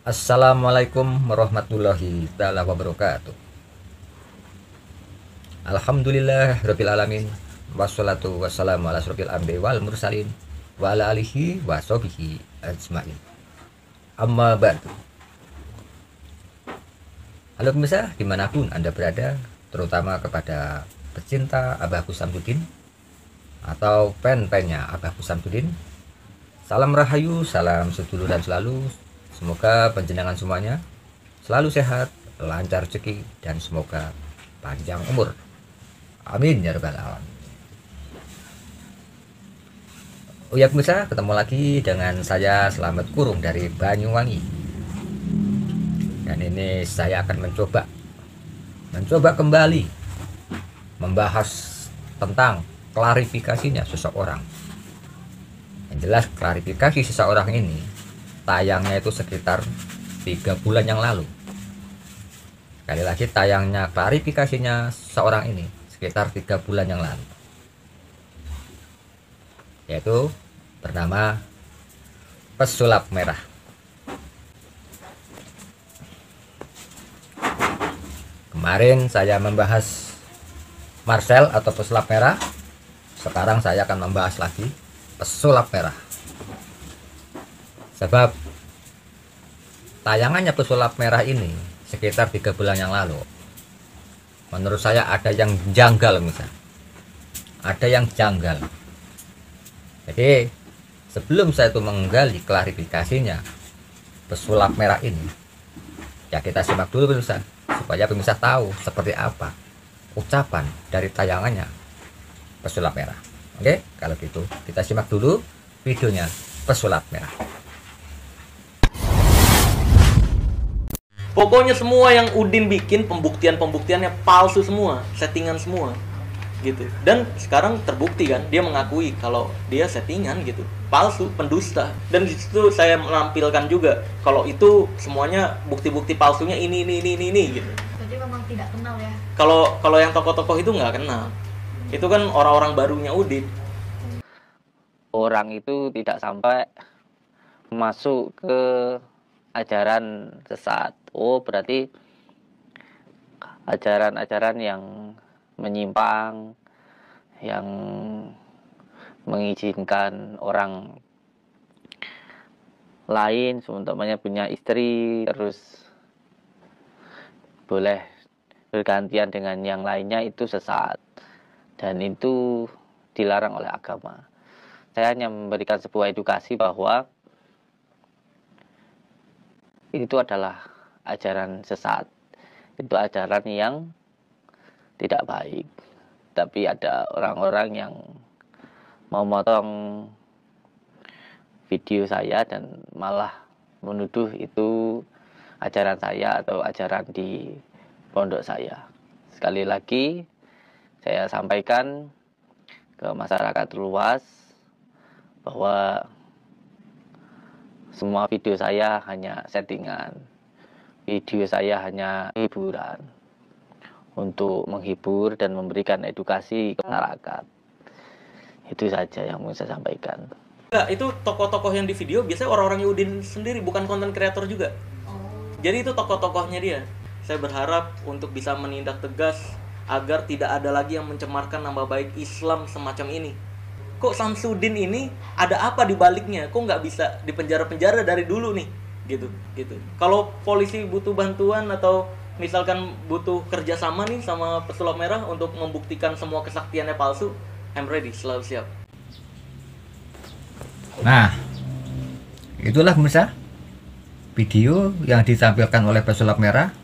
Assalamualaikum warahmatullahi taala wabarakatuh. Alhamdulillah rabbil alamin. Wassalatu wassalamu ala asrofil anbiya'i wal mursalin wa ala alihi wa sahbihi ajmain. Amma ba'du. Halo pemirsa, dimanapun Anda berada, terutama kepada pecinta Abah Samsudin atau fan-fannya Abah Samsudin. Salam rahayu, salam sedulur dan selalu. Semoga panjenengan semuanya selalu sehat, lancar rezeki, dan semoga panjang umur. Amin ya rabbal alamin. Oh ya pemirsa, ketemu lagi dengan saya Selamat Kurung dari Banyuwangi. Dan ini saya akan mencoba kembali membahas tentang klarifikasinya seseorang. Yang jelas klarifikasi seseorang ini tayangnya itu sekitar 3 bulan yang lalu. Sekali lagi, tayangnya klarifikasinya seorang ini sekitar 3 bulan yang lalu, yaitu bernama pesulap merah. Kemarin saya membahas Marcel atau pesulap merah. Sekarang saya akan membahas lagi pesulap merah. Sebab tayangannya pesulap merah ini sekitar 3 bulan yang lalu, menurut saya ada yang janggal misalnya. Ada yang janggal. Jadi sebelum saya itu menggali klarifikasinya pesulap merah ini, ya kita simak dulu pemirsa, supaya pemirsa tahu seperti apa ucapan dari tayangannya pesulap merah. Oke, kalau gitu kita simak dulu videonya pesulap merah. Pokoknya semua yang Udin bikin pembuktiannya palsu semua, settingan semua, gitu. Dan sekarang terbukti kan, dia mengakui kalau dia settingan gitu, palsu, pendusta. Dan di situ saya menampilkan juga kalau itu semuanya bukti-bukti palsunya ini gitu. Jadi memang tidak kenal ya. Kalau yang tokoh-tokoh itu nggak kenal, itu kan orang-orang barunya Udin. Orang itu tidak sampai masuk ke ajaran sesat. Oh, berarti ajaran-ajaran yang menyimpang, yang mengizinkan orang lain seumpamanya punya istri terus boleh bergantian dengan yang lainnya, itu sesat dan itu dilarang oleh agama. Saya hanya memberikan sebuah edukasi bahwa itu adalah ajaran sesat, itu ajaran yang tidak baik. Tapi ada orang-orang yang memotong video saya dan malah menuduh itu ajaran saya atau ajaran di pondok saya. Sekali lagi saya sampaikan ke masyarakat luas bahwa semua video saya hanya settingan. Video saya hanya hiburan untuk menghibur dan memberikan edukasi ke masyarakat. Itu saja yang mau saya sampaikan. Enggak, itu tokoh-tokoh yang di video biasanya orang-orangnya Udin sendiri, bukan konten kreator juga. Jadi itu tokoh-tokohnya dia. Saya berharap untuk bisa menindak tegas agar tidak ada lagi yang mencemarkan nama baik Islam semacam ini. Kok Samsudin ini ada apa di baliknya? Kok nggak bisa dipenjara-penjara dari dulu nih? Gitu. Kalau polisi butuh bantuan atau misalkan butuh kerjasama nih sama pesulap merah untuk membuktikan semua kesaktiannya palsu, I'm ready, selalu siap. Nah, itulah pemirsa video yang ditampilkan oleh pesulap merah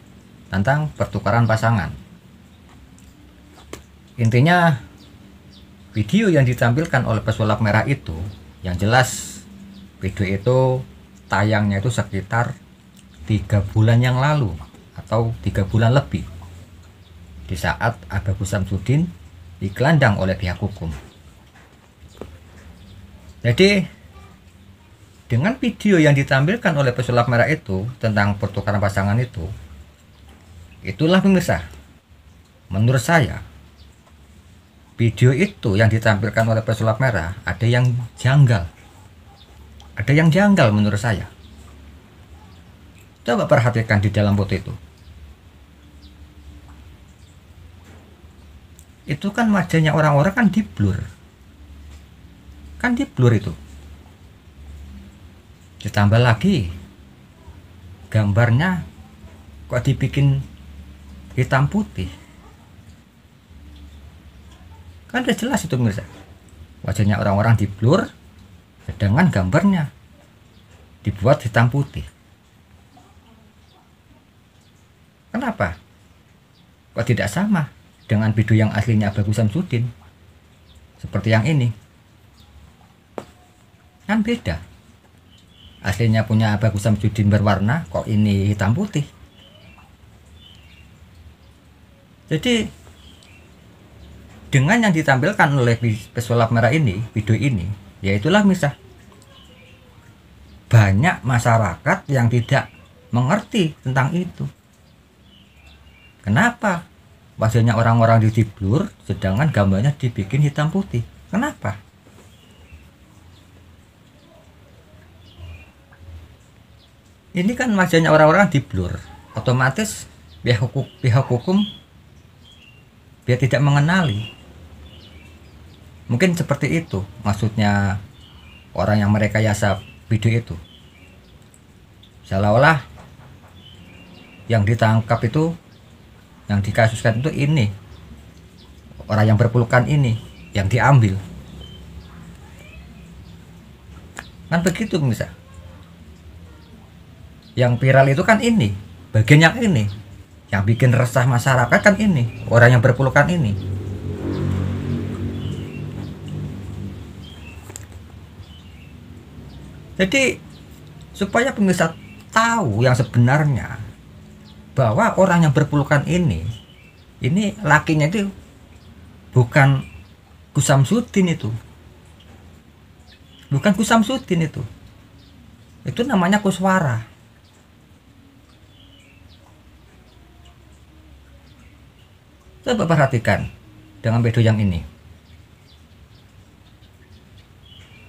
tentang pertukaran pasangan. Intinya video yang ditampilkan oleh pesulap merah itu, yang jelas video itu tayangnya itu sekitar 3 bulan yang lalu atau 3 bulan lebih, di saat Abah Samsudin digelandang oleh pihak hukum. Jadi dengan video yang ditampilkan oleh pesulap merah itu tentang pertukaran pasangan itu, itulah pemirsa, menurut saya video itu yang ditampilkan oleh pesulap merah ada yang janggal. Ada yang janggal menurut saya. Coba perhatikan di dalam foto itu. Itu kan wajahnya orang-orang kan di blur. Kan di blur itu. Ditambah lagi gambarnya kok dibikin hitam putih. Kan udah jelas itu pemirsa. Wajahnya orang-orang di blur, sedangkan gambarnya dibuat hitam putih. Kenapa? Kok tidak sama dengan video yang aslinya Bagus Samsudin? Seperti yang ini. Kan beda. Aslinya punya Bagus Samsudin berwarna, kok ini hitam putih. Jadi dengan yang ditampilkan oleh pesulap merah ini, video ini, yaitulah misal banyak masyarakat yang tidak mengerti tentang itu. Kenapa wajahnya orang-orang di blur, sedangkan gambarnya dibikin hitam putih? Kenapa? Ini kan wajahnya orang-orang di blur, otomatis pihak hukum biar tidak mengenali. Mungkin seperti itu maksudnya orang yang merekayasa video itu. Seolah-olah yang ditangkap itu, yang dikasuskan itu ini, orang yang berpelukan ini yang diambil. Kan begitu bisa. Yang viral itu kan ini, bagian yang ini, yang bikin resah masyarakat kan ini, orang yang berpelukan ini. Jadi supaya pemirsa tahu yang sebenarnya, bahwa orang yang berpelukan ini lakinya itu bukan Gus Samsudin itu. Bukan Gus Samsudin itu. Itu namanya Kuswara. Coba perhatikan dengan video yang ini.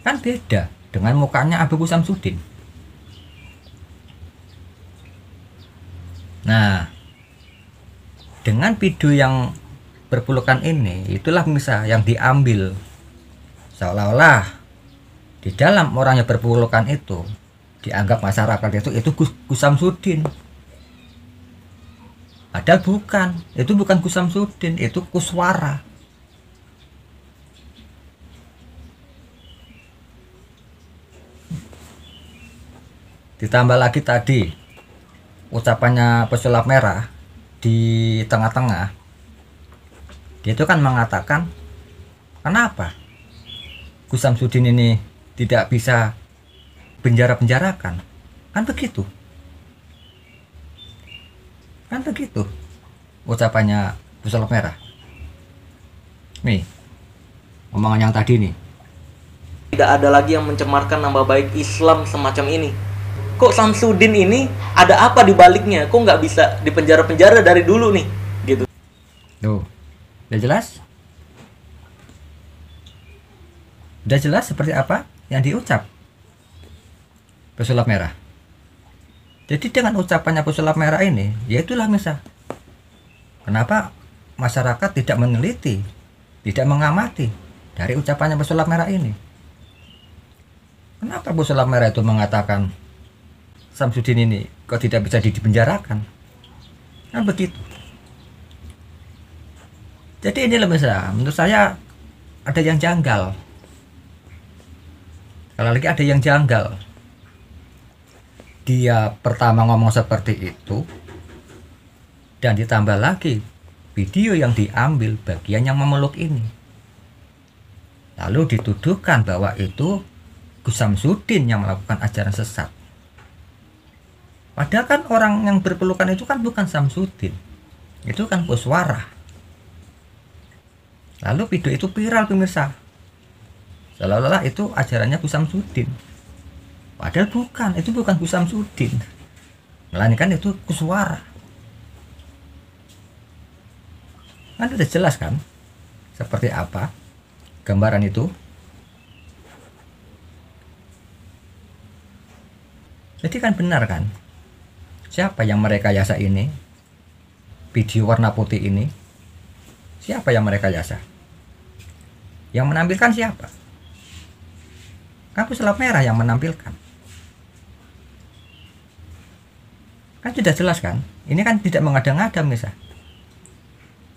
Kan beda dengan mukanya Bagus Samsudin. Nah, dengan video yang berpelukan ini, itulah misal yang diambil. Seolah-olah di dalam orang yang berpelukan itu dianggap masyarakat itu Gus Samsudin. Padahal bukan, itu bukan Gus Samsudin, itu Kuswara. Ditambah lagi tadi ucapannya pesulap merah di tengah-tengah, dia itu kan mengatakan kenapa Gus Samsudin ini tidak bisa penjara-penjarakan, kan begitu. Kan begitu ucapannya pesulap merah. Nih omongan yang tadi nih. Tidak ada lagi yang mencemarkan nama baik Islam semacam ini. Kok Samsudin ini ada apa di baliknya? Kok nggak bisa dipenjara-penjara dari dulu nih? Gitu. Tuh, udah jelas? Udah jelas seperti apa yang diucap pesulap merah. Jadi dengan ucapannya pesulap merah ini, yaitulah misal kenapa masyarakat tidak meneliti, tidak mengamati dari ucapannya pesulap merah ini. Kenapa pesulap merah itu mengatakan Samsudin ini kok tidak bisa dipenjarakan? Kan begitu. Jadi ini misal menurut saya ada yang janggal. Kalau lagi ada yang janggal. Dia pertama ngomong seperti itu, dan ditambah lagi video yang diambil bagian yang memeluk ini, lalu dituduhkan bahwa itu Gus Samsudin yang melakukan ajaran sesat. Padahal kan orang yang berpelukan itu kan bukan Samsudin, itu kan Kuswara. Lalu video itu viral pemirsa, seolah-olah itu ajarannya Gus Samsudin. Padahal bukan, itu bukan Gus Samsudin, melainkan itu Kuswara. Kan udah jelas kan seperti apa gambaran itu. Jadi kan benar kan, Siapa yang merekayasa ini? Video warna putih ini? Siapa yang merekayasa? Yang menampilkan siapa? Kan pesulap merah yang menampilkan. Kan sudah jelas kan? Ini kan tidak mengada-ngada misal.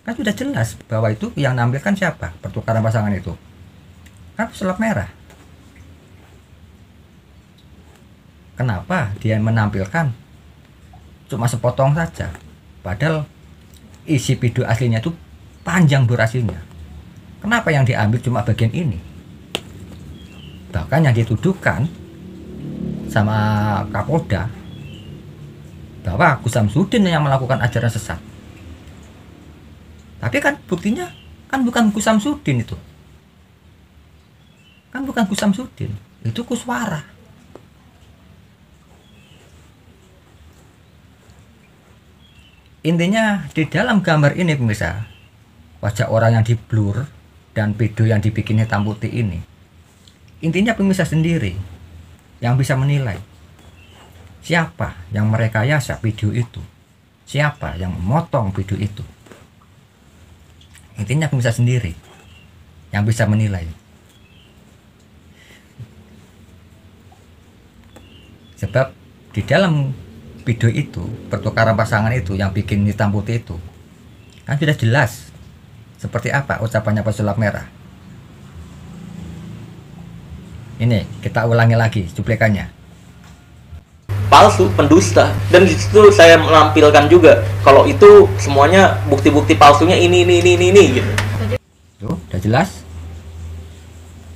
Kan sudah jelas bahwa itu yang menampilkan siapa? Pertukaran pasangan itu. Kan pesulap merah. Kenapa dia menampilkan cuma sepotong saja? Padahal isi video aslinya itu panjang durasinya. Kenapa yang diambil cuma bagian ini? Bahkan yang dituduhkan sama Kapolda bahwa Gus Samsudin yang melakukan ajaran sesat. Tapi kan buktinya kan bukan Gus Samsudin itu. Kan bukan Gus Samsudin, itu Kuswara. Intinya di dalam gambar ini pemirsa, wajah orang yang diblur dan video yang dibikin hitam putih ini, intinya pemirsa sendiri yang bisa menilai siapa yang merekayasa video itu, siapa yang memotong video itu. Intinya pemirsa sendiri yang bisa menilai. Sebab di dalam video itu, pertukaran pasangan itu yang bikin hitam putih itu, kan sudah jelas seperti apa ucapannya pesulap merah. Ini kita ulangi lagi cuplikannya. Palsu, pendusta, dan di situ saya menampilkan juga kalau itu semuanya bukti-bukti palsunya ini gitu. Tuh, udah jelas.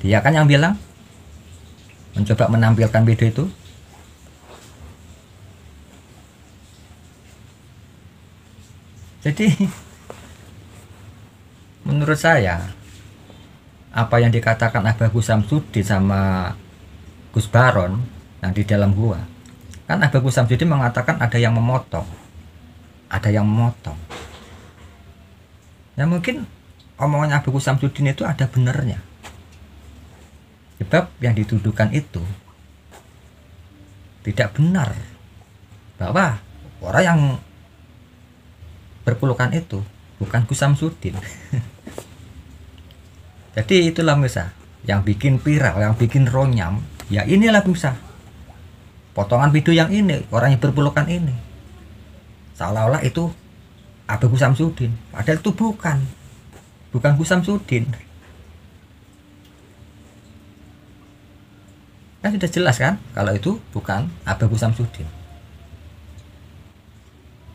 Dia kan yang bilang mencoba menampilkan video itu. Jadi menurut saya apa yang dikatakan Abah Gus Samsudin sama Gus Baron yang di dalam gua, kan Abah Gus Samsudin mengatakan ada yang memotong, ada yang memotong. Ya mungkin omongan Abah Gus Samsudin itu ada benernya. Sebab yang dituduhkan itu tidak benar, bahwa orang yang berpelukan itu bukan Gus Samsudin. Jadi itulah misal yang bikin viral, yang bikin ronyam, ya inilah misal potongan video yang ini, orang yang berpelukan ini, seolah-olah itu Abah Gus Samsudin, padahal itu bukan Gus Samsudin. Kan sudah jelas kan kalau itu bukan Abah Gus Samsudin.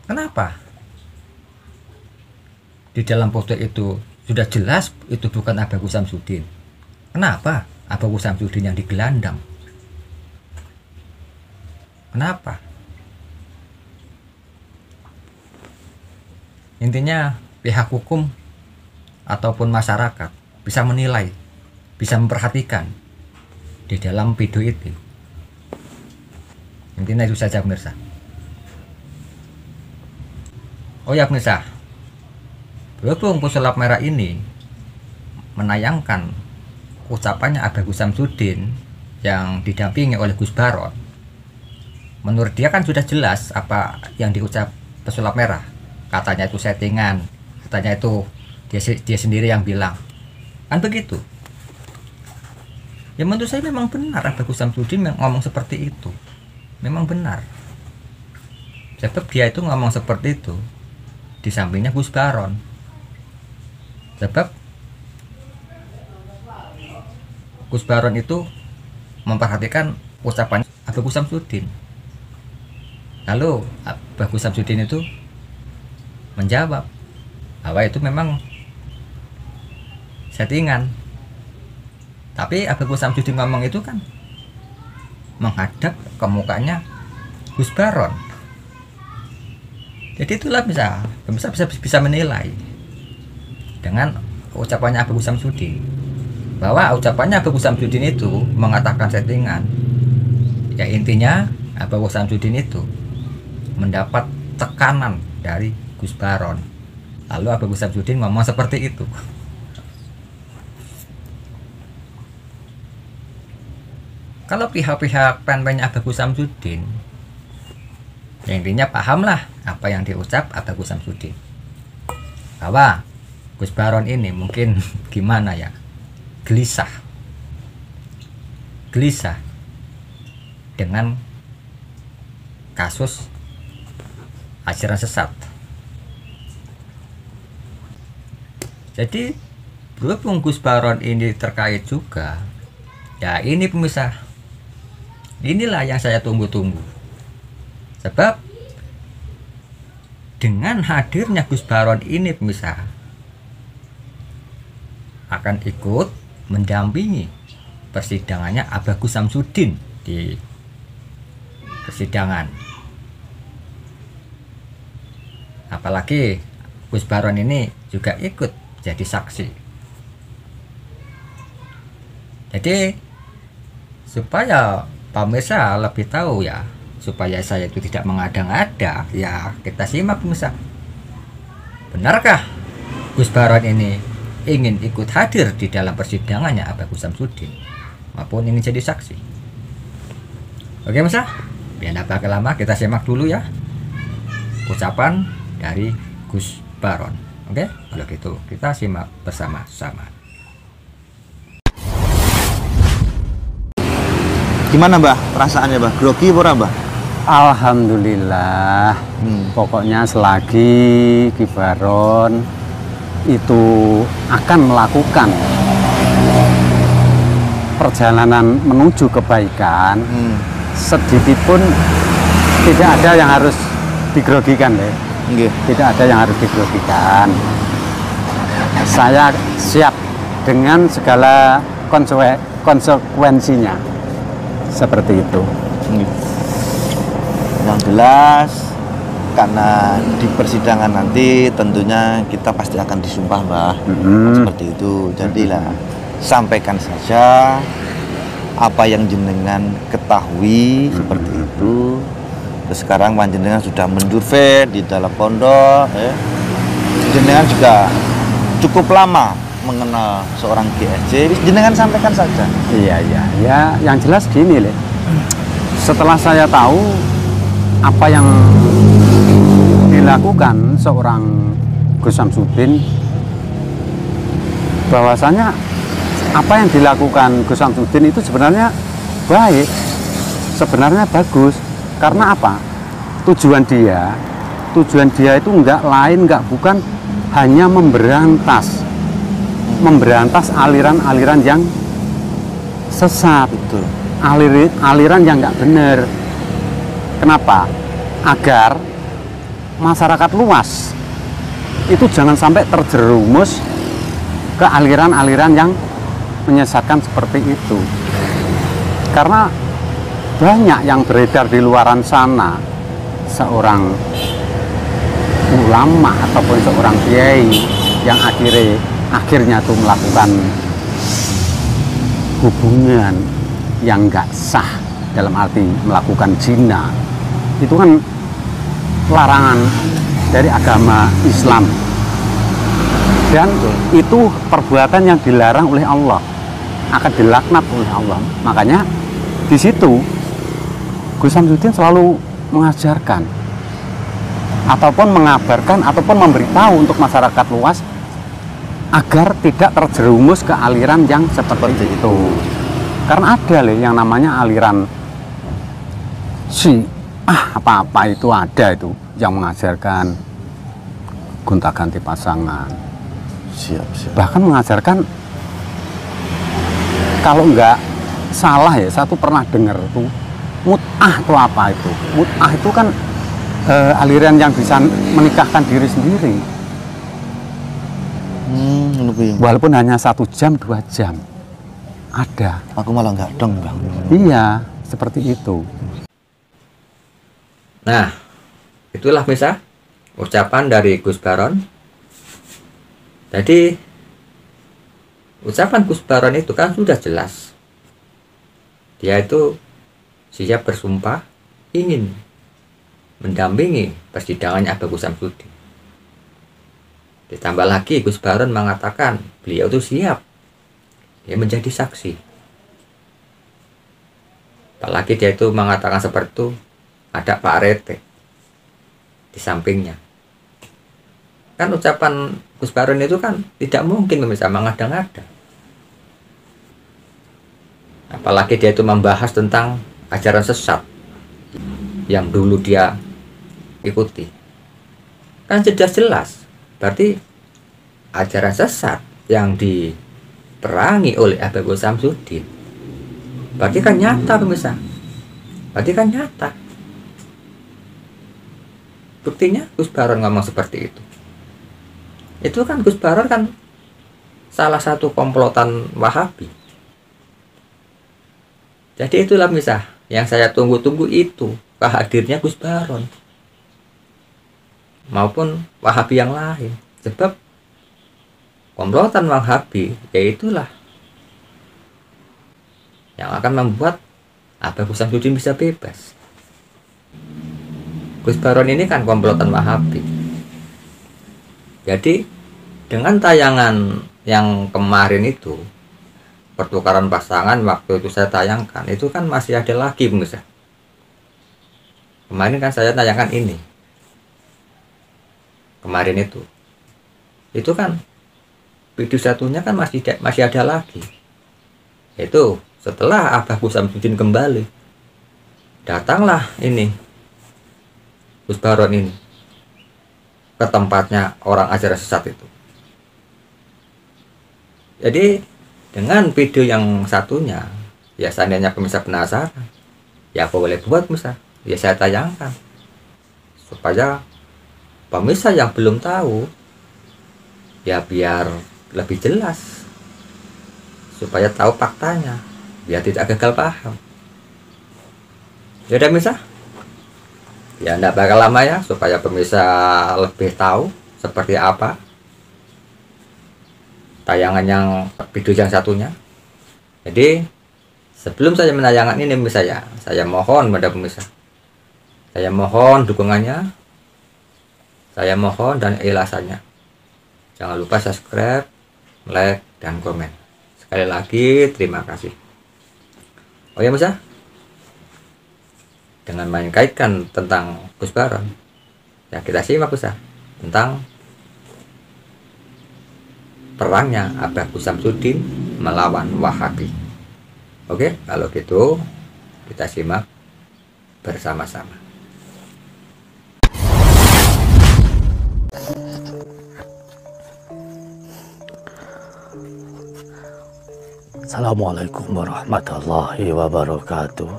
Kenapa? Di dalam foto itu sudah jelas itu bukan Abah Gus Samsudin. Kenapa Abah Gus Samsudin yang digelandang? Kenapa? Intinya pihak hukum ataupun masyarakat bisa menilai, bisa memperhatikan di dalam video itu. Intinya itu saja pemirsa. Oh ya pemirsa, berhubung pesulap merah ini menayangkan ucapannya Abah Gus Samsudin yang didampingi oleh Gus Baron, menurut dia kan sudah jelas apa yang diucap pesulap merah. Katanya itu settingan, katanya itu dia sendiri yang bilang, kan begitu. Ya menurut saya memang benar Abah Gus Samsudin ngomong seperti itu, memang benar. Sebab dia itu ngomong seperti itu di sampingnya Gus Baron. Sebab Gus Baron itu memperhatikan ucapan Abah Gus Samsudin. Lalu Abah Gus Samsudin itu menjawab bahwa itu memang settingan. Tapi Abah Gus Samsudin ngomong itu kan menghadap ke mukanya Gus Baron. Jadi itulah bisa menilai dengan ucapannya Abah Gus Samsudin, bahwa ucapannya Abah Gus Samsudin itu mengatakan settingan. Ya intinya Abah Gus Samsudin itu mendapat tekanan dari Gus Baron. Lalu Abah Gus Samsudin ngomong seperti itu. Kalau pihak-pihak fanbase Abah Gus Samsudin Ya, intinya pahamlah apa yang diucap Gus Samsudin, bahwa Gus Baron ini mungkin gimana ya, gelisah dengan kasus ajaran sesat. Jadi berhubung Gus Baron ini terkait juga, ya ini pemirsa, inilah yang saya tunggu-tunggu. Sebab dengan hadirnya Gus Baron ini pemirsa akan ikut mendampingi persidangannya Gus Samsudin di persidangan. Apalagi Gus Baron ini juga ikut jadi saksi. Jadi supaya pemirsa lebih tahu ya, supaya saya itu tidak mengada-ngada, ya kita simak pemirsa. Benarkah Gus Baron ini ingin ikut hadir di dalam persidangannya Gus Samsudin maupun ingin jadi saksi? Oke pemirsa, biar tidak pakai lama, kita simak dulu ya ucapan dari Gus Baron. Oke, kalau gitu kita simak bersama-sama. Gimana Mbah perasaannya Mbah? Grogi apa Mbah? Alhamdulillah. Pokoknya selagi Ki Baron itu akan melakukan perjalanan menuju kebaikan, sedikit pun tidak ada yang harus digrogikan deh. Tidak ada yang harus digrogikan. Saya siap dengan segala konsekuensinya. Seperti itu. Yang jelas, karena di persidangan nanti tentunya kita pasti akan disumpah Mbah. Seperti itu. Jadilah sampaikan saja apa yang jenengan ketahui seperti itu. Terus sekarang panjenengan sudah mendurve di dalam pondok, ya. Jenengan juga cukup lama mengenal seorang GSJ, jenengan sampaikan saja. Iya, ya yang jelas gini Le. Setelah saya tahu apa yang dilakukan seorang Gus Samsudin, bahwasanya apa yang dilakukan Gus Samsudin itu sebenarnya baik, sebenarnya bagus. Karena apa? Tujuan dia itu enggak lain, bukan hanya memberantas aliran-aliran yang sesat. Betul. Aliran yang enggak benar. Kenapa? Agar masyarakat luas itu jangan sampai terjerumus ke aliran-aliran yang menyesatkan seperti itu. Karena banyak yang beredar di luaran sana, seorang ulama ataupun seorang kiai yang akhirnya tuh melakukan hubungan yang enggak sah, dalam arti melakukan zina. Itu kan larangan dari agama Islam, dan itu perbuatan yang dilarang oleh Allah, akan dilaknat oleh Allah. Makanya di situ Gus Samsudin selalu mengajarkan ataupun mengabarkan ataupun memberitahu untuk masyarakat luas agar tidak terjerumus ke aliran yang seperti itu. Karena ada yang namanya aliran apa-apa itu, ada itu yang mengajarkan gonta-ganti pasangan. Siap. Bahkan mengajarkan, kalau enggak salah ya, satu pernah dengar tuh mut'ah itu apa itu? Mut'ah itu kan aliran yang bisa menikahkan diri sendiri. Walaupun hanya 1 jam 2 jam. Ada. Aku malah nggak dong Bang. Iya, seperti itu. Nah, itulah misal ucapan dari Gus Baron. Jadi ucapan Gus Baron itu kan sudah jelas. Dia itu siap bersumpah ingin mendampingi persidangannya Gus Samsudin. Ditambah lagi Gus Baron mengatakan beliau itu siap dia menjadi saksi. Apalagi dia itu mengatakan seperti itu, ada Pak Rete di sampingnya. Kan ucapan Gus Baron itu kan tidak mungkin bisa mengada-ngada. Apalagi dia itu membahas tentang ajaran sesat yang dulu dia ikuti. Kan jelas-jelas berarti ajaran sesat yang diperangi oleh Habib Samsudin. Berarti kan nyata pemirsa. Berarti kan nyata. Buktinya Gus Baron ngomong seperti itu. Itu kan Gus Baron kan salah satu komplotan Wahabi. Jadi itulah pemirsa yang saya tunggu-tunggu itu kehadirnya Gus Baron maupun Wahabi yang lain. Sebab komplotan Wahabi yaitulah yang akan membuat Habib Samsudin bisa bebas. Gus Baron ini kan komplotan Wahabi. Jadi dengan tayangan yang kemarin itu, pertukaran pasangan waktu itu saya tayangkan, itu kan masih ada lagi pemirsa. Kemarin kan saya tayangkan ini. Kemarin itu kan video satunya kan masih ada lagi. Itu setelah Habib Samsudin kembali, datanglah ini Gus Baron ini ke tempatnya orang ajaran sesat itu. Jadi dengan video yang satunya, ya seandainya pemirsa penasaran, ya apa boleh buat pemirsa, ya saya tayangkan supaya pemirsa yang belum tahu ya biar lebih jelas, supaya tahu faktanya, biar tidak gagal paham. Ya udah pemirsa, ya enggak bakal lama ya, supaya pemirsa lebih tahu seperti apa tayangan yang video yang satunya. Jadi sebelum saya menayangkan ini pemirsa ya, saya mohon pada pemirsa, saya mohon dukungannya, saya mohon dan ikhlasannya. Jangan lupa subscribe, like, dan komen. Sekali lagi terima kasih. Oh ya pemirsa, dengan mengaitkan tentang Gus Baron, ya kita simak pemirsa tentang perangnya Habib Samsudin melawan Wahabi. Oke, kalau gitu kita simak bersama-sama. Assalamualaikum warahmatullahi wabarakatuh.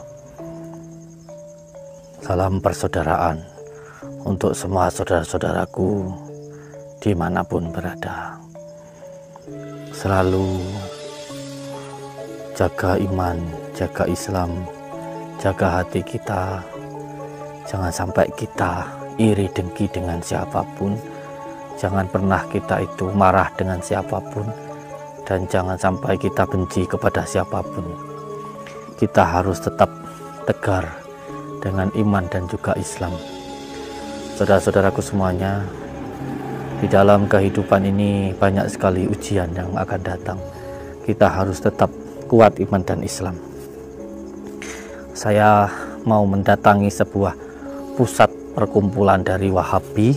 Salam persaudaraan untuk semua saudara-saudaraku dimanapun berada. Selalu jaga iman, jaga Islam, jaga hati kita. Jangan sampai kita iri dengki dengan siapapun. Jangan pernah kita itu marah dengan siapapun. Dan jangan sampai kita benci kepada siapapun. Kita harus tetap tegar dengan iman dan juga Islam. Saudara-saudaraku semuanya, di dalam kehidupan ini banyak sekali ujian yang akan datang. Kita harus tetap kuat iman dan Islam. Saya mau mendatangi sebuah pusat perkumpulan dari Wahabi,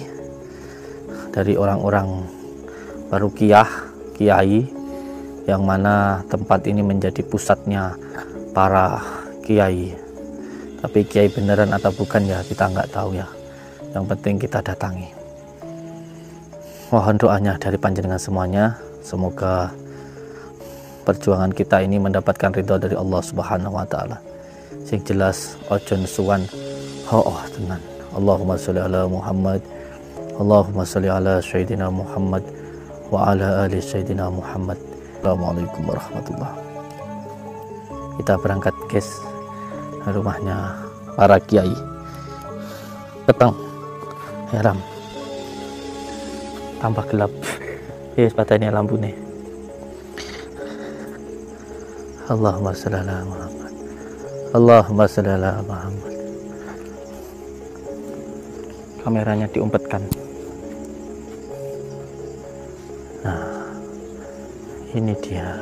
dari orang-orang Baruqiyah, kiai, yang mana tempat ini menjadi pusatnya para kiai. Tapi kiai beneran atau bukan ya kita nggak tahu ya. Yang penting kita datangi. Mohon doanya dari panjenengan semuanya, semoga perjuangan kita ini mendapatkan ridho dari Allah Subhanahu wa taala. Sing jelas ojo nesuwan tenan. Allahumma sholli ala Muhammad. Allahumma sholli ala Sayyidina Muhammad wa ala ali Sayyidina Muhammad. Assalamualaikum warahmatullahi. Kita berangkat guys, rumahnya para kiai. Petang heram tambah gelap. Yes, patahnya lampu nih. Allahumma sholli ala Muhammad. Allahumma sholli ala Muhammad. Kameranya diumpetkan. Nah, ini dia.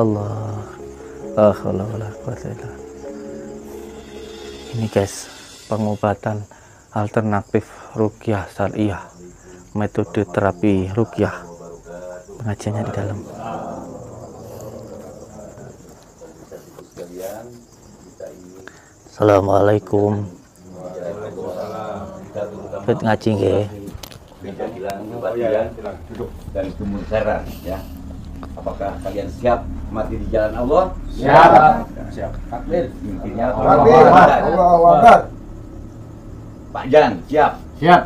Allah. Ini guys, pengobatan alternatif ruqyah syariah, metode terapi ruqyah, pengajiannya di dalam. Assalamualaikum. Ikut ngaji nggih. Dan kemuncaran ya. Apakah kalian siap mati di jalan Allah? Siap. Siap. Takbir. Intinya Allahu Akbar. Pak Jan, siap. Siap.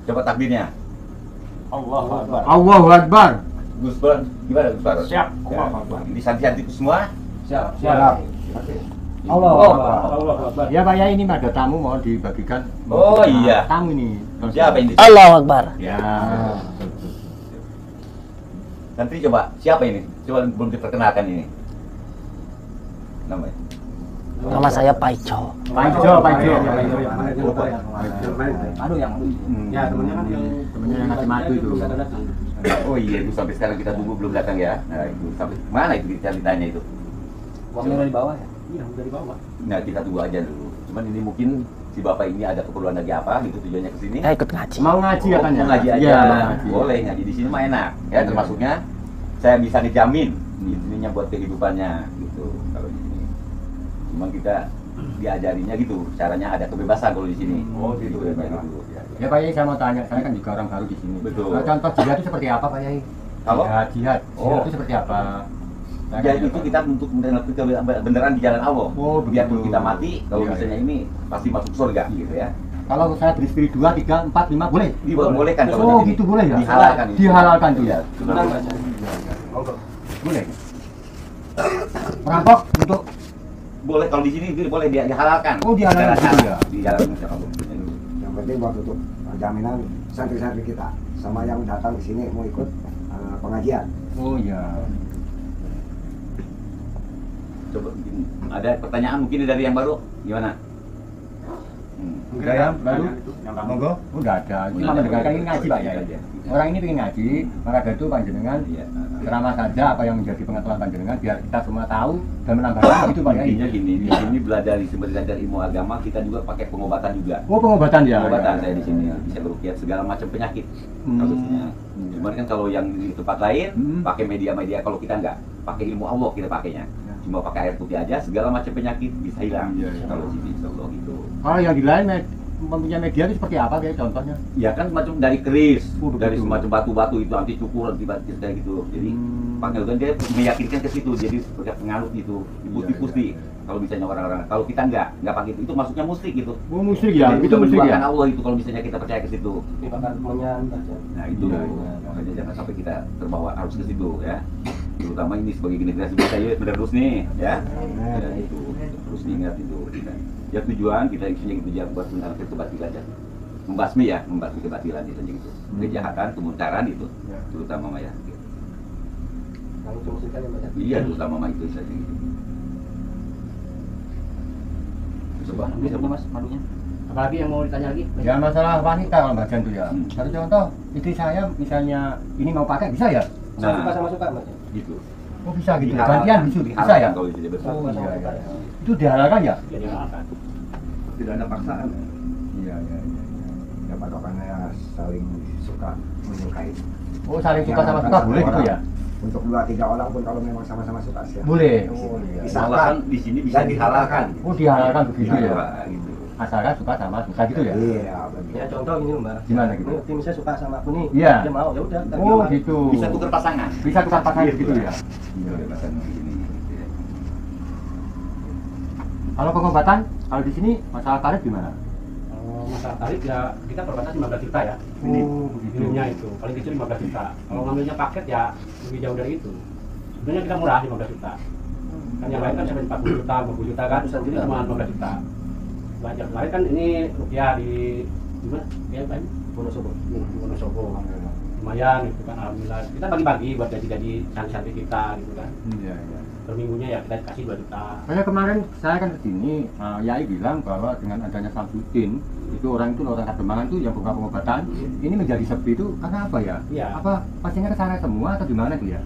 Coba takbirnya. Allahu Akbar. Allahu Akbar. Gus Bar, gimana Gus Bar? Siap. Ya. Ini santi-santiku semua? Siap. Siap. Allahu Akbar. Ya Pak ya, ini ada tamu mau dibagikan. Oh iya. Tamu ini. Siapa ini? Allahu Akbar. Ya. Nanti coba siapa ini? Coba belum diperkenalkan ini. Namanya? Nama saya Paijo. Paijo. Aduh yang Ya temennya kan yang ngasih madu itu. Oh iya, itu sampai sekarang kita tunggu belum datang ya. Nah, itu sampai mana itu ceritanya itu? Uangnya udah dibawa ya? Iya, udah dibawa. Nah, kita tunggu aja dulu. Cuman ini mungkin si bapak ini ada keperluan lagi apa gitu tujuannya ke sini. Ikut ngaji. Mau ngaji katanya. Mau ngaji aja. Iya, ngaji. Boleh ngaji di sini mah enak. Ya, termasuknya saya bisa ngejamin ininya buat kehidupannya gitu kalau di sini. Cuma kita diajarinya gitu, caranya ada kebebasan kalau di sini. Oh, gitu. Ya, Ya Pak Yai, saya mau tanya, saya kan juga orang baru di sini. Betul. Nah, contoh jihad itu seperti apa Pak Yai? Apa? Jihad Oh. itu seperti apa? Saya kan Jadi juga itu kita untuk beneran di jalan Allah. Oh, Biarpun begitu. kita mati, kalau Iya, misalnya iya. ini pasti masuk surga gitu ya. Kalau saya beristri 2, 3, 4, 5 boleh? Dibolehkan kalau Oh jadi. gitu boleh ya? Dihalalkan itu. Dihalalkan tuh ya? Benar. Boleh? Merampok untuk Boleh kalau di sini boleh dihalalkan. Oh, dihalalkan Secara gitu ya? Dihalalkan secara Allah. Yang penting buat untuk jaminan santri-santri kita sama yang datang ke sini mau ikut pengajian. Oh iya. Coba ada pertanyaan mungkin dari yang baru gimana? Udah ya, baru? Monggo? Udah ada. Cuma mendengarkan ini ngaji Pak ya. Orang ini pengen ngaji, maka dari itu panjenengan Iya. ceramah saja apa yang menjadi pengetahuan panjenengan biar kita semua tahu dan menambahkan gitu Pak ya. Intinya gini, di sini belajar ilmu agama kita juga pakai pengobatan juga. Oh pengobatan ya? Pengobatan Ya. saya di sini bisa berukiah segala macam penyakit. Hmm. Harusnya. Cuman kan kalau yang di tempat lain pakai media-media, kalau kita enggak pakai ilmu Allah kita pakainya. Cuma pakai air putih aja segala macam penyakit bisa hilang. Kalau di sini insyaallah gitu. Kalau yang di lain mempunyai media itu seperti apa kayak contohnya? Ya kan macam dari keris, dari begitu. semacam batu-batu itu anti cukur, anti batis kayak gitu. Jadi pakai kan dia meyakinkan ke situ, jadi seperti pengaruh gitu, putih-putih. Kalau misalnya orang-orang, kalau kita enggak pakai itu masuknya musyrik gitu. Oh musyrik ya? Jadi Itu musyrik ya? menduakan Allah itu kalau misalnya kita percaya ke situ. Nah itu, Iya. makanya jangan sampai kita terbawa harus ke situ ya. Terutama ini sebagai generasi kita ya terus nih ya. Ya, itu terus diingat itu. Ya tujuan kita isinya gitu ya buat menangkap kebatilan dan membasmi kebatilan itu gitu. Kejahatan, kemuncaran itu terutama Maya. Gitu. Iya, terutama Maya itu saja gitu. Coba bisa Mas madunya. Apalagi yang mau ditanya lagi? Ya masalah wanita kalau bagian itu ya. Satu contoh, istri saya misalnya ini mau pakai bisa ya? Nah, suka Mas. gitu. Oh bisa gitu. Dihalalkan. Gantian bisa Dihalalkan ya? kalau itu betul. Oh iya. Itu dihalalkan ya? Tidak ada paksaan. Iya. Ya patokannya saling suka menyukai. Oh saling suka sama suka boleh gitu ya? Untuk 2-3 orang pun kalau memang sama-sama suka sih. Boleh. Oh iya. Malahan di sini bisa Dan dihalalkan. Oh dihalalkan begitu ya? Gitu. Asalkan suka sama suka gitu ya? Iya, betul. Ya contoh ini Mbak. Gimana gitu? Tim saya suka sama aku nih. Iya. Dia mau ya udah. kita Oh bilang. gitu. Bisa tukar pasangan. Bisa tukar pasangan gitu ya? Iya, pasangan begini. Kalau pengobatan, kalau di sini masalah tarif gimana? Masalah tarif ya kita berbatas 15 juta ya. Oh begitu. Minimumnya itu. Paling kecil 15 juta. Kalau ngambilnya paket ya lebih jauh dari itu. Sebenarnya kita murah 15 juta. Kan yang lain kan sampai 40 juta, 50 juta kan. Ini cuma 15 juta. Banyak lain kan ini rupiah di mana? Ya Pak. Wonosobo. Wonosobo. Lumayan gitu kan alhamdulillah. Kita bagi-bagi buat gaji-gaji santri-santri kita gitu kan. Iya. Per minggunya ya kita kasih 2 juta. Kayak kemarin saya kan kesini, Yai bilang bahwa dengan adanya Samsudin itu orang Kademangan itu yang buka pengobatan ini menjadi sepi itu karena apa ya? Iya. Apa pasiennya ke sana semua atau gimana tuh ya?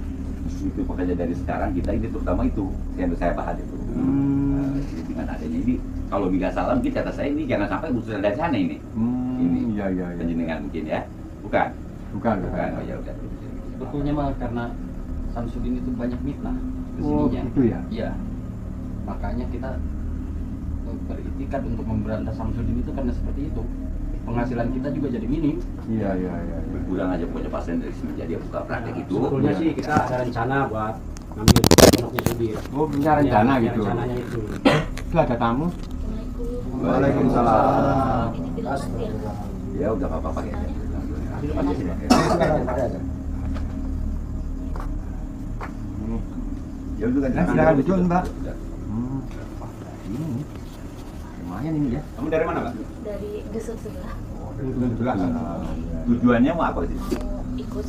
Itu makanya dari sekarang kita ini terutama itu yang saya bahas itu. Jadi dengan adanya ini Kalau nggak salah mungkin kata saya ini jangan sampai utusan dari sana ini. Ini Iya. penjenengan mungkin ya. Bukan. Bukan. Oh ya udah. Sebetulnya mah karena Samsudin itu banyak mitnah Oh, kesininya. gitu ya? Iya. Makanya kita beritikat untuk memberantas Samsudin itu karena seperti itu. Penghasilan kita juga jadi minim. Iya. Berkurang aja pokoknya pasien dari sini jadi buka praktek itu. Sebetulnya sih kita ada rencana buat ngambil pondoknya Sudin. Oh, punya rencana Ya, gitu. rencananya itu. Itu ada tamu. Waalaikumsalam. Ini bilang ya. Ya udah apa-apa pakai aja. Ya udah kan. Silakan duduk, Mbak. Ini lumayan ini ya. Kamu dari mana, Mbak? Dari Gesut sebelah. Tujuannya mau apa sih? Mau ikut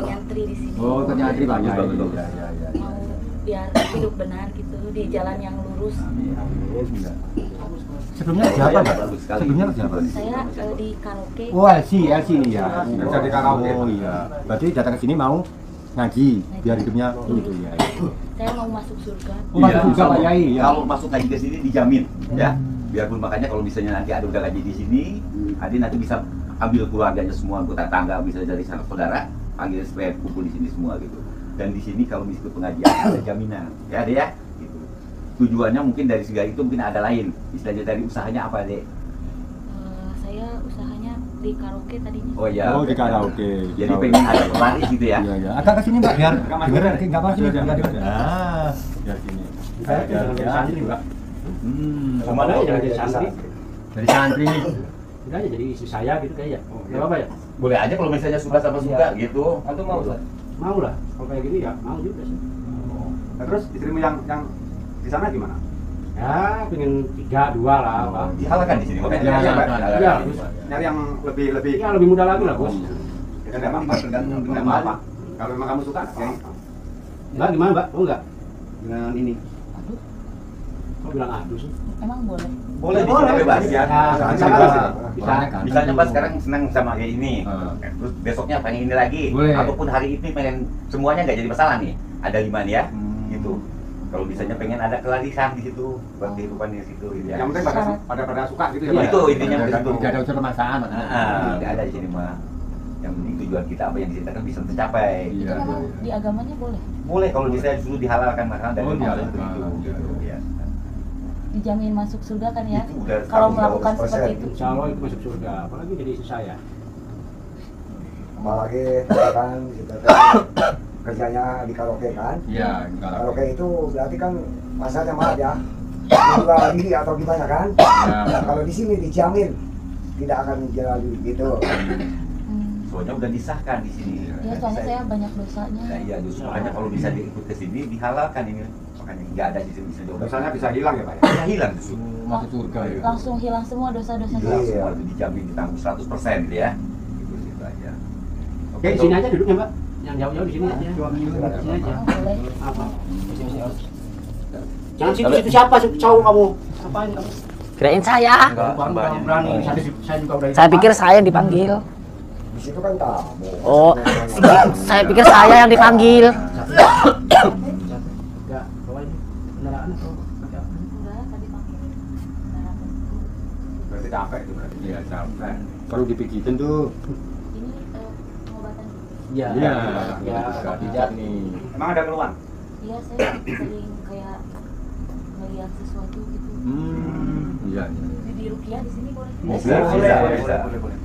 nyantri di sini. Oh, ikut nyantri Pak. Betul. Mau biar hidup benar gitu di jalan yang lurus. Sebelumnya kerja apa, Mbak? Sebelumnya kerja apa? Saya di karaoke. Oh, LC ini ya. Kerja di karaoke. Oh iya. Berarti datang ke sini mau ngaji biar hidupnya gitu ya. Saya mau masuk surga. Oh, masuk surga Pak Yai. Ya. Kalau masuk ngaji ke sini dijamin, ya. Biarpun makanya kalau misalnya nanti ada udah ngaji di sini, Adi nanti bisa ambil keluarganya semua, anggota tangga, bisa dari sanak saudara, panggil supaya kumpul di sini semua gitu. Dan di sini kalau misalnya pengajian ada jaminan, ya ada ya. Gitu. Tujuannya mungkin dari segala itu mungkin ada lain, istilahnya dari usahanya apa deh? Saya usahanya di karaoke tadinya. Oh ya. Oh, di karaoke. Jadi pengen ada pemaris gitu ya? Iya. Agak ke sini Mbak biar dengerin enggak apa sini. Ah, biar sini. Saya jangan jadi santri, Mbak. Kemana Jangan jadi santri. Dari santri. Udah aja jadi istri saya gitu kayaknya. Enggak apa-apa ya? Boleh aja kalau misalnya suka sama suka gitu. Antum mau Ustaz? Mau lah. Kalau kayak gini ya mau juga sih. Nah, terus istrimu yang di sana gimana? Ya, pengen 3, 2 lah, Pak. Dihalalkan di sini. Iya, Nyari yang lebih ya lebih mudah lagi lah, Bos. ya enggak apa-apa, tergantung dengan apa. Kalau memang kamu suka, ya. Enggak gimana, Mbak? Mau enggak? Dengan ini. Kok bilang aduh sih? Emang boleh? Boleh bebas ya. Bisa Misalnya Mbak sekarang senang sama kayak ini, terus besoknya pengen ini lagi, Boleh. ataupun hari ini pengen semuanya nggak jadi masalah nih, ada 5 nih ya, gitu. Kalau misalnya pengen ada kelarisan di situ, buat kehidupan di situ, gitu ya. Yang penting pada suka gitu ya. Ya, Pak? itu intinya ke situ. Tidak ada unsur permasalahan. Nggak ada di sini mah. Yang penting tujuan kita apa yang diceritakan bisa tercapai. Itu memang di agamanya boleh? Boleh kalau misalnya disuruh dihalalkan makanan dari dihalalkan. itu, gitu ya. Dijamin masuk surga kan ya? Itu udah Kalau tanggung melakukan jawab seperti itu. Insya Allah itu masuk surga, apalagi jadi istri saya. Apalagi kan kita kerjanya di karaoke kan? Iya, Karaoke itu berarti kan pasarnya maaf ya, menjual diri atau gimana kan? Nah, kalau di sini dijamin tidak akan menjual diri gitu. Soalnya udah disahkan di sini. Ya soalnya saya banyak dosanya. Nah, iya justru makanya kalau bisa diikut ke sini dihalalkan ini, makanya nggak ada di sini bisa jauh. Dosanya bisa hilang ya Pak ya? Bisa hilang justru. Masuk surga ya. Langsung hilang semua dosa-dosa. Hilang semua itu dijamin ditanggung 100% ya. Itu aja. Oke, di sini aja duduknya, Mbak. Yang jauh-jauh di sini aja. Di sini aja. Boleh. Apa? Jangan situ siapa cowok kamu? Apain kamu? Kirain saya. Baru berani. Saya juga udah. Saya pikir saya yang dipanggil. Di situ kan tamu. Oh, saya pikir saya yang dipanggil. Enggak, bawa ini kendaraan atau Enggak, tadi pakai kendaraan. Berarti capek itu berarti. Iya, capek. Perlu dipijitin tuh. Ini pengobatan. Iya. Iya, Ya, tidak nih. Emang ada keluhan? Iya, saya sering kayak melihat sesuatu gitu. Iya. Di Rukiah di sini boleh? Boleh.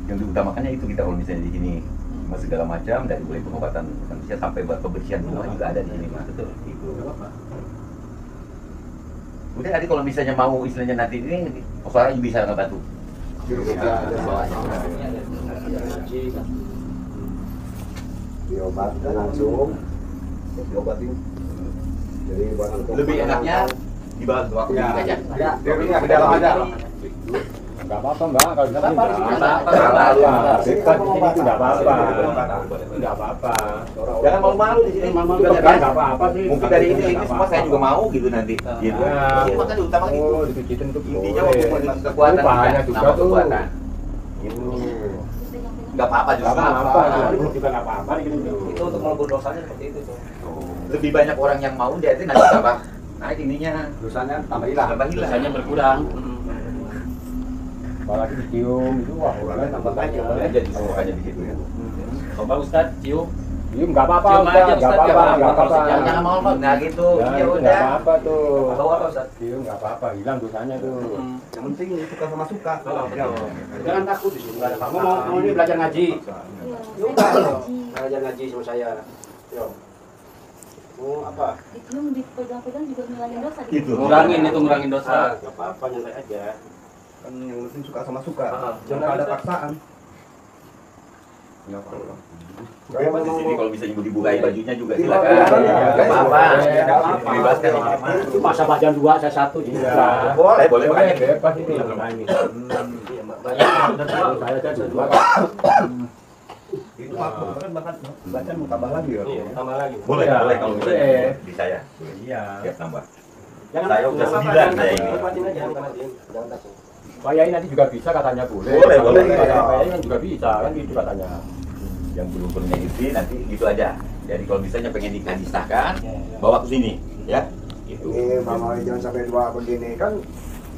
Yang diutamakannya itu kita kalau misalnya di sini mas segala macam dari mulai pengobatan manusia sampai buat kebersihan rumah juga ada di sini mas. Betul. Itu. Udah tadi kalau misalnya mau istilahnya nanti ini suara bisa ngebantu. Diobatkan langsung. Diobatin. Jadi buat Lebih enaknya di bawah waktu Ya, aja. ya, di dalam aja. Enggak apa-apa, Mbak. Kalau di sini Enggak enggak apa-apa. apa-apa. Dekat di sini itu enggak apa-apa. Enggak apa-apa. Jangan malu-malu di sini. Malu-malu Itu enggak apa-apa sih. Mungkin dari ini semua saya juga mau gitu nanti. Gitu. Ini makanya utama gitu. Oh, dipijitin tuh Intinya untuk menentukan kekuatan bahaya juga nama tuh. kekuatan. Gitu. Enggak apa-apa justru. Enggak apa-apa. Belum juga enggak apa-apa gitu. Itu untuk melebur dosanya seperti itu tuh. Lebih banyak orang yang mau dia itu nanti apa? naik ininya. Dosanya tambah hilang. Dosanya berkurang. Apalagi dicium itu wah orangnya tambah banyak. Aja di aja di situ ya. Coba Ustadz cium. Cium nggak apa-apa, Cium aja, nggak apa-apa, nggak apa-apa. Jangan mau Pak. Nah gitu. Ya Nggak udah. apa-apa tuh. Bawa apa Ustaz? Cium nggak apa-apa, hilang dosanya tuh. Yang penting suka sama suka. Jangan takut di sini. Kamu mau ini belajar ngaji. Yuk, Belajar ngaji sama saya. Yo. Mau apa? dicium, dipegang-pegang juga ngilangin dosa. Gitu. Ngurangin dosa. Enggak apa-apa, nyantai aja. Kan yang penting suka sama suka. Jangan Jangan ada bisa. paksaan. Enggak apa-apa. Bebas di sini kalau bisa ibu dibukain bajunya juga silakan. Iya, Enggak apa-apa. Dibebaskan ini. Itu masa bagian 2 saya 1 jadi. Boleh, boleh banyak. Bebas itu. Iya, banyak. Saya kan 2. Itu aku kan baca mau tambah lagi ya. Iya, tambah lagi. Boleh, Iya. boleh kalau bisa di saya. Iya. Siap tambah. Jangan Saya takut, udah nggak apa-apa, 9 jangan saya takut, ini. nikmatin aja, nikmatin. Jangan takut. Pak Yai nanti juga bisa katanya boleh. Boleh, boleh. Pak Yai kan juga bisa kan gitu katanya. Yang belum punya istri nanti gitu aja. Jadi kalau misalnya pengen nikah disahkan, bawa ke sini, ya. Gitu. Ini Mama jangan sampai 2 begini kan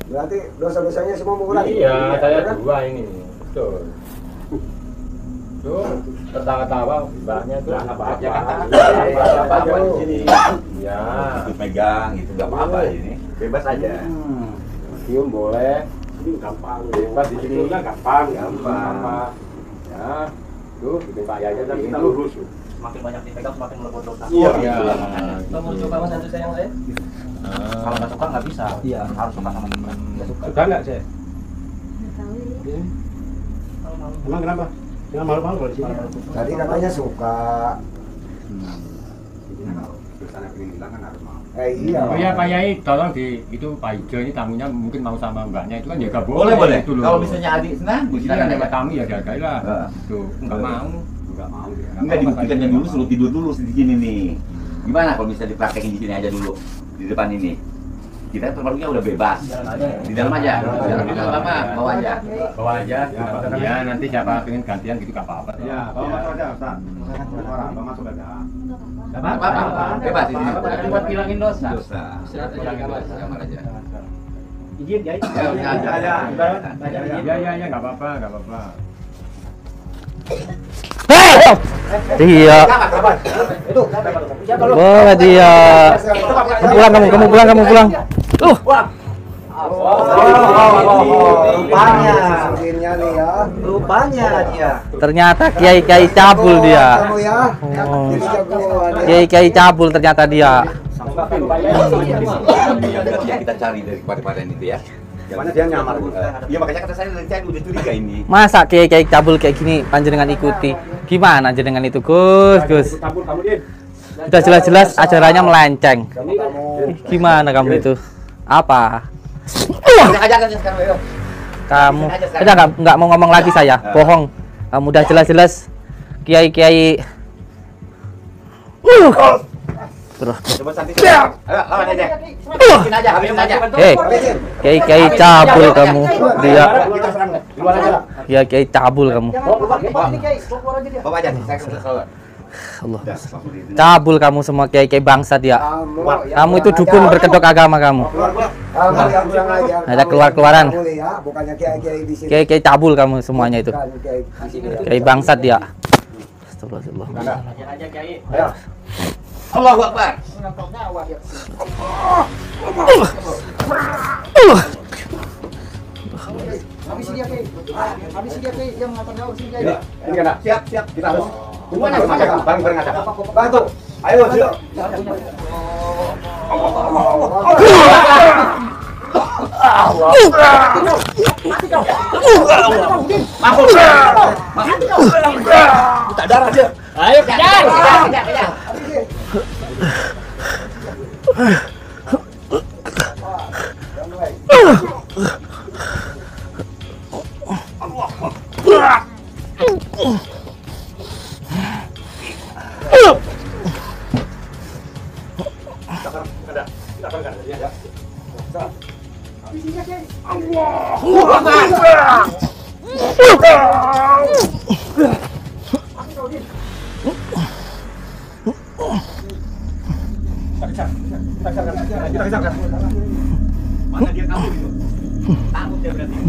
berarti dosa-dosanya semua mengurangi. Iya, saya kan? 2 ini. Betul. Tuh, tertawa-tawa mbaknya tuh nggak apa-apa. Jangan Nggak apa-apa di sini. Iya. Ikut megang gitu nggak apa-apa ini. Bebas aja. Cium boleh. Ini gampang. Bebas di sini. Ciumnya gampang. Gampang. Ya. Tuh, bikin Pak Yai aja Kita gitu. lurus. Semakin banyak dipegang semakin melebihi dosa. Iya. Kita mau coba Mas Andri sayang saya? Kalau nggak suka nggak bisa. Iya. Harus suka sama kita. Nggak suka. Suka nggak saya? Nggak tahu ya. Emang kenapa? Jangan malu-malu kalau di sini. Tadi katanya suka. Kalau misalnya pengen hilang kan harus mau. Iya. Oh iya Pak Yai, tolong di itu Pak Ijo ini tamunya mungkin mau sama mbaknya itu kan ya nggak Boleh, boleh. Itu loh. Kalau misalnya adik senang, di sini silakan kan aja. ada tamu ya hargailah. Heeh. Tuh, nggak mau. Nggak mau. Enggak dibuktikan yang dulu, suruh tidur dulu di sini nih. Gimana kalau bisa dipraktekin di sini aja dulu di depan ini? Kita terbarunya udah bebas. Di dalam aja. Di dalam apa? Bawa aja. Bawa aja. Ya nanti siapa pengen gantian gitu nggak apa-apa. Ya, bawa masuk aja, Ustaz. Orang bawa masuk aja. Nggak Nggak apa-apa. Bebas di sini. Tapi buat hilangin dosa. Dosa. Hilangin dosa. Kamar aja. Izin ya. Ya nggak apa-apa, nggak apa-apa. Dia. Itu. Boleh dia. Kamu pulang. Rupanya. Sendirinya nih ya. Rupanya dia. Ternyata kiai cabul dia. Kamu ya. Oh. Jadi jagoan ya. Kiai cabul ternyata dia. Ya kita cari dari kemarin itu ya. Makanya dia nyamar. Iya makanya kata saya dari tadi udah curiga ini. Masa kiai cabul kayak gini panjenengan ikuti? Gimana jenengan itu, Gus? Cabul kamu Din. Udah jelas-jelas ajarannya melenceng. Gimana kamu itu? Apa? Kamu udah nggak mau ngomong lagi saya, bohong. Kamu udah jelas-jelas kiai. Terus. Coba santai. Ayo, lawan aja. Habisin aja, habisin aja. Kiai cabul kamu. Dia. Kita serang deh. Di luar aja lah. Ya kiai cabul kamu. Bawa aja, saya ke keluar. Allah. Cabul kamu semua kiai bangsat ya. Kamu itu dukun berkedok agama kamu. Kamu yang pulang aja. Ada keluar-keluaran. Boleh ya, bukannya kiai di sini. Kiai cabul kamu semuanya itu. Bukan kiai di sini. Kiai bangsat dia. Astagfirullah. Belajar aja Kiai. Ayo. Allahu Akbar. Habis dia kiai, dia mengantar jauh sini kiai. Ini kan Siap, siap. Kita harus semuanya bareng-bareng aja. Bantu. Ayo, yuk. Kita darah aja. Ayo kejar. Kita kejar kan? Mana dia kabur itu? Takut dia berarti.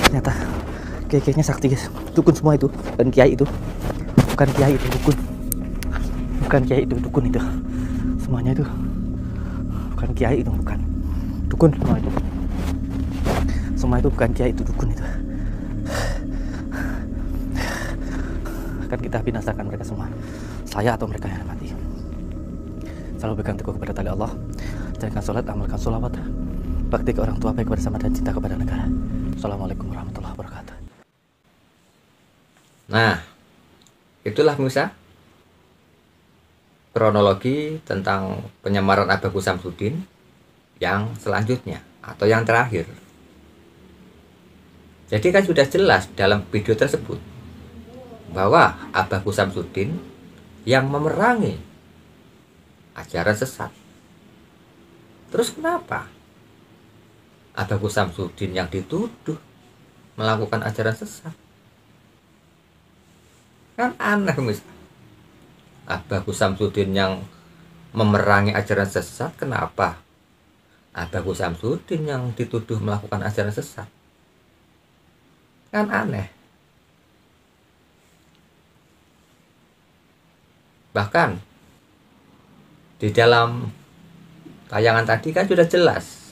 Ternyata kiai-kiainya sakti guys, dukun semua itu, dan kiai itu bukan kiai, itu dukun, bukan kiai, itu dukun, itu semuanya itu bukan kiai, itu bukan dukun, semua itu bukan kiai, itu dukun, itu akan kita binasakan mereka semua, saya atau mereka yang mati. Selalu pegang teguh kepada tali Allah, jalankan sholat, amalkan sholawat, bakti ke orang tua, baik bersama dan cinta kepada negara. Assalamualaikum warahmatullahi wabarakatuh. Nah, itulah Musa kronologi tentang penyamaran Abagus Samsudin yang selanjutnya atau yang terakhir. Jadi kan sudah jelas dalam video tersebut bahwa Abagus Samsudin yang memerangi ajaran sesat. Terus kenapa Abagus Samsudin yang dituduh melakukan ajaran sesat? Kan aneh misalnya. Abagus Samsudin yang memerangi ajaran sesat, kenapa Abagus Samsudin yang dituduh melakukan ajaran sesat? Kan aneh. Bahkan di dalam tayangan tadi kan sudah jelas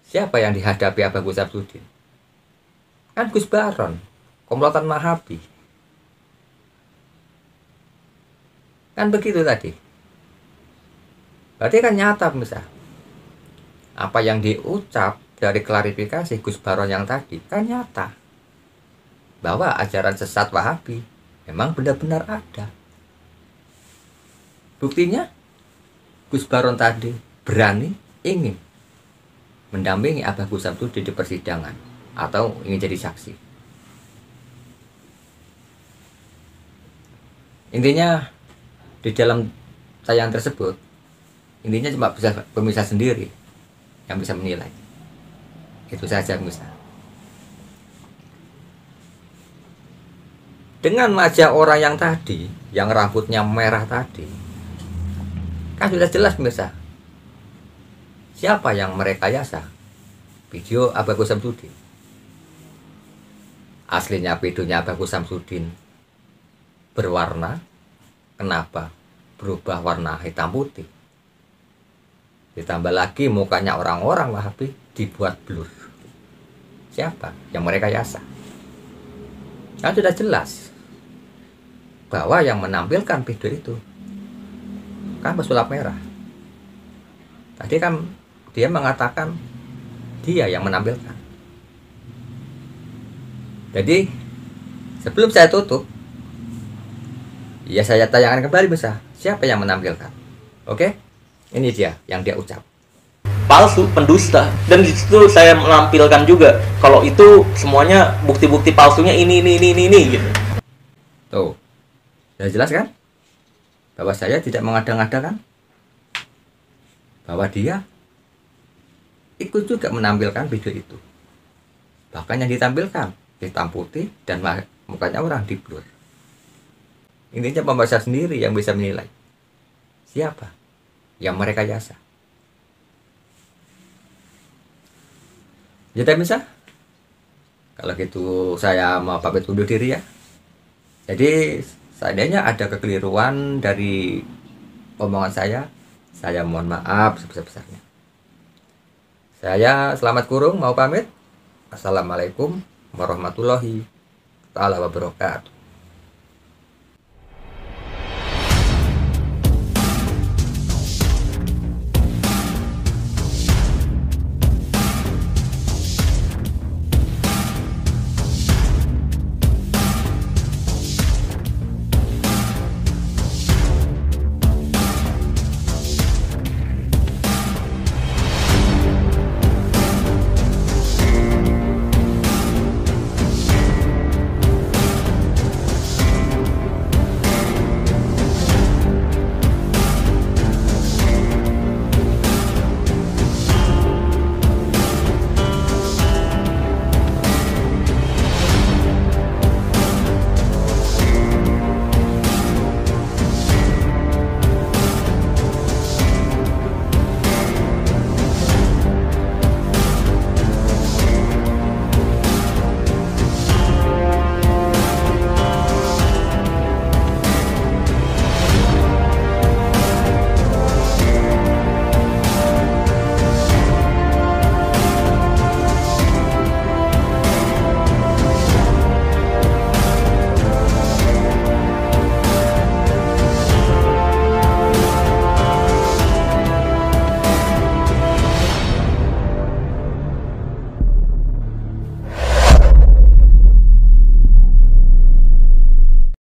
siapa yang dihadapi Abagus Samsudin. Kan Gus Baron, komplotan Mahabi. Kan begitu tadi. Berarti kan nyata misal. Apa yang diucap dari klarifikasi Gus Baron yang tadi kan nyata. Bahwa ajaran sesat Wahabi memang benar-benar ada. Buktinya Gus Baron tadi berani ingin mendampingi Abagus Samsudin di persidangan atau ingin jadi saksi. Intinya di dalam tayangan tersebut, intinya cuma bisa pemirsa sendiri yang bisa menilai. Itu saja pemirsa. Dengan wajah orang yang tadi, yang rambutnya merah tadi, kan sudah jelas pemirsa siapa yang merekayasa video Abagus Samsudin. Aslinya videonya Abagus Samsudin berwarna, kenapa berubah warna hitam putih? Ditambah lagi mukanya orang-orang Wahabi dibuat blur. Siapa yang merekayasa? Kan sudah jelas bahwa yang menampilkan video itu kan pesulap merah. Tadi kan dia mengatakan dia yang menampilkan. Jadi sebelum saya tutup, ya saya tayangkan kembali bisa siapa yang menampilkan. Oke, ini dia yang dia ucap. Palsu, pendusta, dan di situ saya menampilkan juga kalau itu semuanya bukti-bukti palsunya ini gitu. Tuh, sudah jelas kan? Bahwa saya tidak mengada-ngadakan, bahwa dia ikut juga menampilkan video itu. Bahkan yang ditampilkan hitam putih dan mukanya orang di blur. Intinya pembaca sendiri yang bisa menilai siapa yang merekayasa. Jadi bisa, kalau gitu saya mau pamit undur diri ya. Jadi seandainya ada kekeliruan dari omongan saya mohon maaf sebesar-besarnya. Saya Selamat Kurung mau pamit. Assalamualaikum warahmatullahi wabarakatuh.